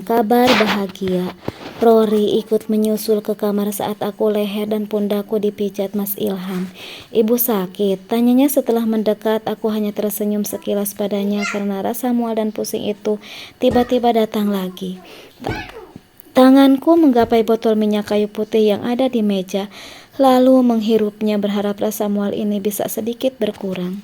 Kabar bahagia. Rory ikut menyusul ke kamar saat aku leher dan pundakku dipijat Mas Ilham. Ibu sakit? Tanyanya setelah mendekat. Aku hanya tersenyum sekilas padanya karena rasa mual dan pusing itu tiba-tiba datang lagi. Tanganku menggapai botol minyak kayu putih yang ada di meja, lalu menghirupnya berharap rasa mual ini bisa sedikit berkurang.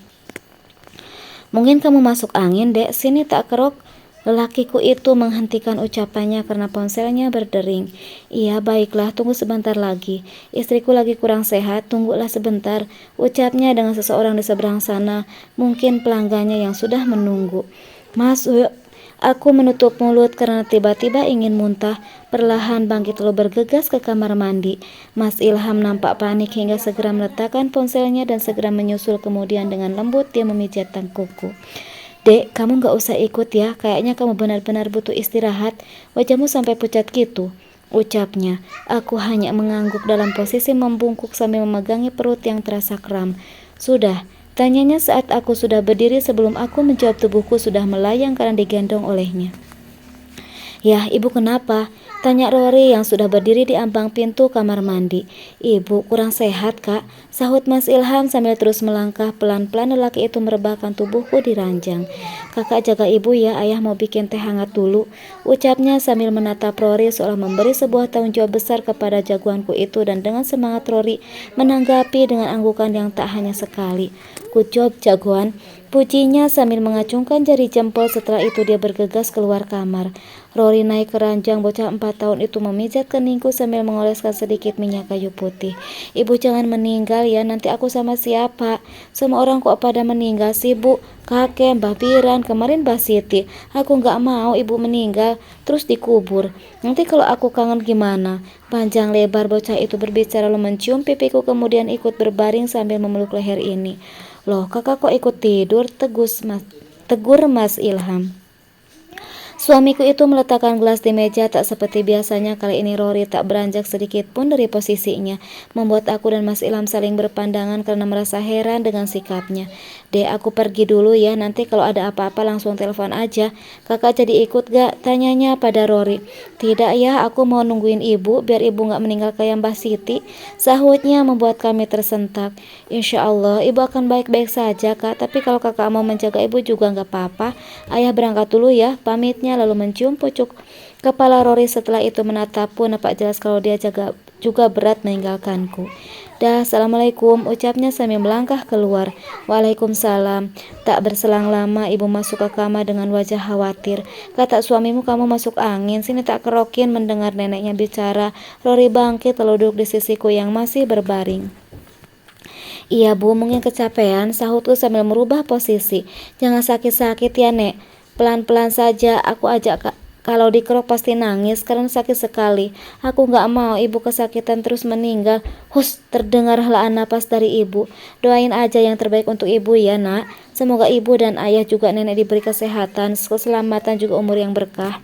Mungkin kamu masuk angin, Dek. Sini tak kerok. Lelakiku itu menghentikan ucapannya karena ponselnya berdering. Iya, baiklah, tunggu sebentar lagi. Istriku lagi kurang sehat, tunggulah sebentar, ucapnya dengan seseorang di seberang sana, mungkin pelanggannya yang sudah menunggu. Masuk. Aku menutup mulut karena tiba-tiba ingin muntah. Perlahan bangkit lalu bergegas ke kamar mandi. Mas Ilham nampak panik hingga segera meletakkan ponselnya dan segera menyusul, kemudian dengan lembut dia memijat tengkukku. Dek, kamu gak usah ikut ya, kayaknya kamu benar-benar butuh istirahat, wajahmu sampai pucat gitu, ucapnya. Aku hanya mengangguk dalam posisi membungkuk sambil memegangi perut yang terasa kram. Sudah, tanyanya saat aku sudah berdiri. Sebelum aku menjawab, tubuhku sudah melayang karena digendong olehnya. Ya, ibu kenapa? Tanya Rory yang sudah berdiri di ambang pintu kamar mandi. Ibu kurang sehat, Kak, sahut Mas Ilham sambil terus melangkah. Pelan-pelan lelaki itu merebahkan tubuhku di ranjang. Kakak jaga ibu ya, ayah mau bikin teh hangat dulu, ucapnya sambil menatap Rory seolah memberi sebuah tanggung jawab besar kepada jagoanku itu. Dan dengan semangat Rory menanggapi dengan anggukan yang tak hanya sekali. Good job, jagoan, pujinya sambil mengacungkan jari jempol. Setelah itu dia bergegas keluar kamar. Rory naik ke ranjang. Bocah 4 tahun itu memijat keningku sambil mengoleskan sedikit minyak kayu putih. Ibu jangan meninggal ya, nanti aku sama siapa? Semua orang kok pada meninggal sih, Bu? Kakek, Mbah Biran, kemarin Mbah Siti. Aku gak mau ibu meninggal terus dikubur. Nanti kalau aku kangen gimana? Panjang lebar bocah itu berbicara lalu mencium pipiku, kemudian ikut berbaring sambil memeluk leher ini. Loh, kakak kok ikut tidur? Tegur Mas Ilham. Suamiku itu meletakkan gelas di meja tak seperti biasanya. Kali ini Rory tak beranjak sedikit pun dari posisinya, membuat aku dan Mas Ilham saling berpandangan karena merasa heran dengan sikapnya. Dek, aku pergi dulu ya, nanti kalau ada apa-apa langsung telepon aja. Kakak jadi ikut gak? Tanyanya pada Rory. Tidak ya, aku mau nungguin ibu biar ibu gak meninggal kayak Mbah Siti, sahutnya membuat kami tersentak. Insya Allah ibu akan baik-baik saja, Kak, tapi kalau kakak mau menjaga ibu juga gak apa-apa. Ayah berangkat dulu ya, pamitnya lalu mencium pucuk kepala Rory. Setelah itu menatapku, nampak jelas kalau dia juga berat meninggalkanku. Dah, assalamualaikum, ucapnya sambil melangkah keluar. Waalaikumsalam. Tak berselang lama ibu masuk ke kamar dengan wajah khawatir. Kata suamimu kamu masuk angin, sini tak kerokin. Mendengar neneknya bicara, Rory bangkit lalu duduk di sisiku yang masih berbaring. Iya Bu, mungkin kecapean, sahutku sambil merubah posisi. Jangan sakit-sakit ya Nek, pelan-pelan saja. Aku ajak kalau dikerok pasti nangis karena sakit sekali. Aku gak mau ibu kesakitan terus meninggal. Hus, terdengar helaan napas dari ibu. Doain aja yang terbaik untuk ibu ya nak. Semoga ibu dan ayah juga nenek diberi kesehatan, keselamatan juga umur yang berkah,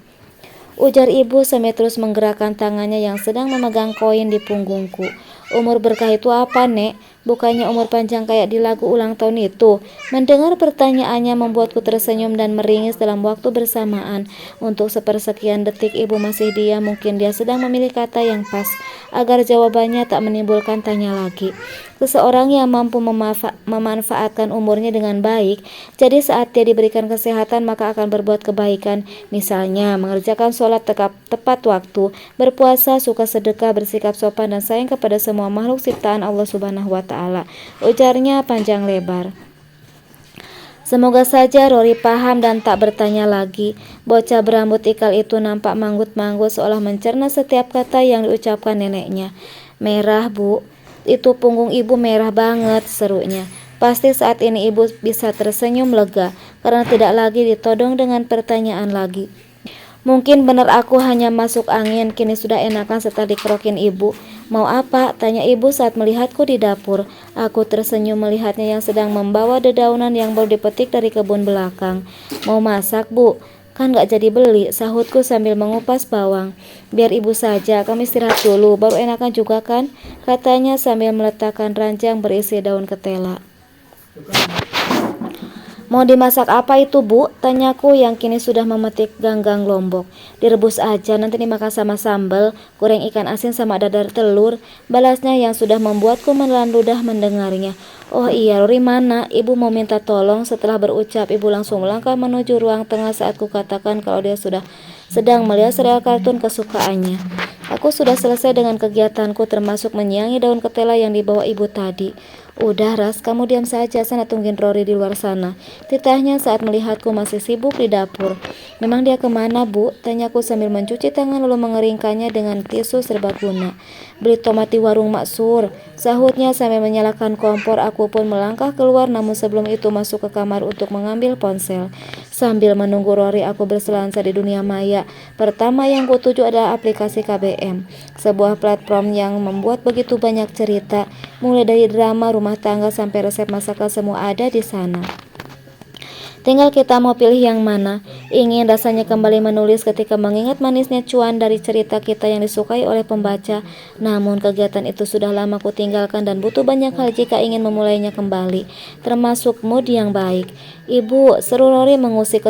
ujar ibu sambil terus menggerakkan tangannya yang sedang memegang koin di punggungku. Umur berkah itu apa, Nek? Bukannya umur panjang kayak di lagu ulang tahun itu? Mendengar pertanyaannya membuatku tersenyum dan meringis dalam waktu bersamaan. Untuk sepersekian detik ibu masih diam. Mungkin dia sedang memilih kata yang pas agar jawabannya tak menimbulkan tanya lagi. Seseorang yang mampu memanfaatkan umurnya dengan baik, jadi saat dia diberikan kesehatan maka akan berbuat kebaikan. Misalnya mengerjakan sholat tepat waktu, berpuasa, suka sedekah, bersikap sopan dan sayang kepada semua makhluk ciptaan Allah Subhanahu wa Ta'ala, ujarnya panjang lebar. Semoga saja Rory paham dan tak bertanya lagi. Bocah berambut ikal itu nampak manggut-manggut seolah mencerna setiap kata yang diucapkan neneknya. Merah Bu, itu punggung ibu merah banget, serunya. Pasti saat ini ibu bisa tersenyum lega karena tidak lagi ditodong dengan pertanyaan lagi. Mungkin benar aku hanya masuk angin, kini sudah enakan setelah dikerokin ibu. Mau apa? Tanya ibu saat melihatku di dapur. Aku tersenyum melihatnya yang sedang membawa dedaunan yang baru dipetik dari kebun belakang. Mau masak Bu? Kan gak jadi beli, sahutku sambil mengupas bawang. Biar ibu saja, kami istirahat dulu, baru enakan juga kan? Katanya sambil meletakkan ranjang berisi daun ketela. Mau dimasak apa itu, Bu? Tanyaku yang kini sudah memetik ganggang lombok. Direbus aja, nanti dimakan sama sambal, goreng ikan asin sama dadar telur. Balasnya yang sudah membuatku menelan ludah mendengarnya. Oh iya, Rory mana? Ibu mau minta tolong. Setelah berucap, ibu langsung melangkah menuju ruang tengah saat ku katakan kalau dia sudah sedang melihat serial kartun kesukaannya. Aku sudah selesai dengan kegiatanku termasuk menyiangi daun ketela yang dibawa ibu tadi. Udah Ras, kamu diam saja, sana tungguin Rory di luar sana. Titahnya saat melihatku masih sibuk di dapur. Memang dia kemana, Bu? Tanyaku sambil mencuci tangan lalu mengeringkannya dengan tisu serbaguna. Beli tomat di warung Mak Sur, sahutnya sambil menyalakan kompor. Aku pun melangkah keluar, namun sebelum itu masuk ke kamar untuk mengambil ponsel. Sambil menunggu Rory, aku berselancar di dunia maya. Pertama yang kutuju adalah aplikasi KBM, sebuah platform yang membuat begitu banyak cerita, mulai dari drama, rumah tangga sampai resep masakan semua ada di sana. Tinggal kita mau pilih yang mana. Ingin rasanya kembali menulis ketika mengingat manisnya cuan dari cerita kita yang disukai oleh pembaca. Namun kegiatan itu sudah lama kutinggalkan dan butuh banyak hal jika ingin memulainya kembali, termasuk mood yang baik. Ibu, seru Rory mengusik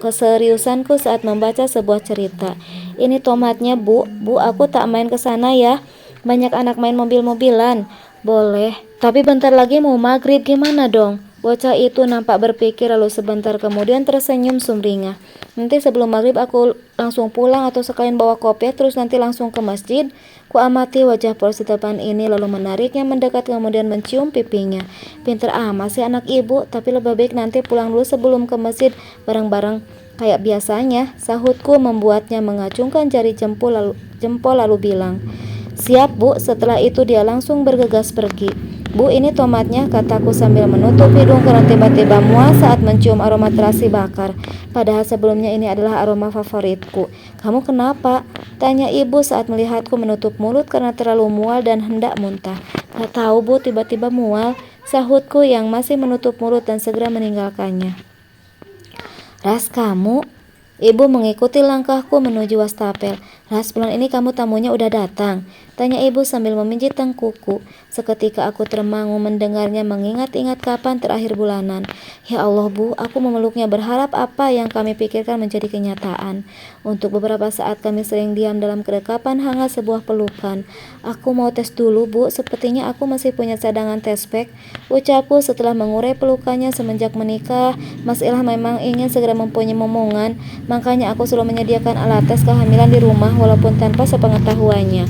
keseriusanku saat membaca sebuah cerita. Ini tomatnya, Bu. Bu, aku tak main ke sana ya. Banyak anak main mobil-mobilan. Boleh, tapi bentar lagi mau maghrib, gimana dong? Bocah itu nampak berpikir lalu sebentar kemudian tersenyum sumringah. Nanti sebelum maghrib aku langsung pulang atau sekalian bawa kopi terus nanti langsung ke masjid. Ku amati wajah polos di depan ini lalu menariknya mendekat kemudian mencium pipinya. Pinter amat sih anak ibu, tapi lebih baik nanti pulang dulu sebelum ke masjid bareng-bareng kayak biasanya, sahutku membuatnya mengacungkan jari jempol lalu bilang, "Siap, Bu." Setelah itu dia langsung bergegas pergi. "Bu, ini tomatnya," kataku sambil menutup hidung karena tiba-tiba mual saat mencium aroma terasi bakar. Padahal sebelumnya ini adalah aroma favoritku. "Kamu kenapa?" tanya ibu saat melihatku menutup mulut karena terlalu mual dan hendak muntah. "Gak tahu, Bu, tiba-tiba mual," sahutku yang masih menutup mulut dan segera meninggalkannya. "Ras, kamu?" Ibu mengikuti langkahku menuju wastafel. "Ras, bulan ini kamu tamunya udah datang?" tanya ibu sambil memijit tengkuku. Seketika aku termangu mendengarnya mengingat-ingat kapan terakhir bulanan. Ya Allah, Bu, aku memeluknya berharap apa yang kami pikirkan menjadi kenyataan. Untuk beberapa saat kami sering diam dalam kedekapan hangat sebuah pelukan. "Aku mau tes dulu, Bu, sepertinya aku masih punya cadangan tes pack," ucapku setelah mengurai pelukannya. Semenjak menikah, Mas Ilham memang ingin segera mempunyai momongan. Makanya aku selalu menyediakan alat tes kehamilan di rumah walaupun tanpa sepengetahuannya.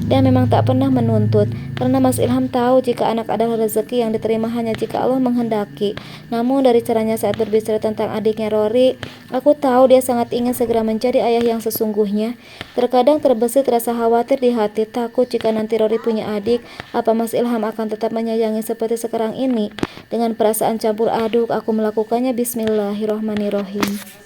Dan memang tak pernah menuntut, karena Mas Ilham tahu jika anak adalah rezeki yang diterima hanya jika Allah menghendaki. Namun dari caranya saat berbicara tentang adiknya Rory, aku tahu dia sangat ingin segera menjadi ayah yang sesungguhnya. Terkadang terbesit rasa khawatir di hati, takut jika nanti Rory punya adik, apa Mas Ilham akan tetap menyayangi seperti sekarang ini. Dengan perasaan campur aduk, aku melakukannya. Bismillahirrohmanirrohim.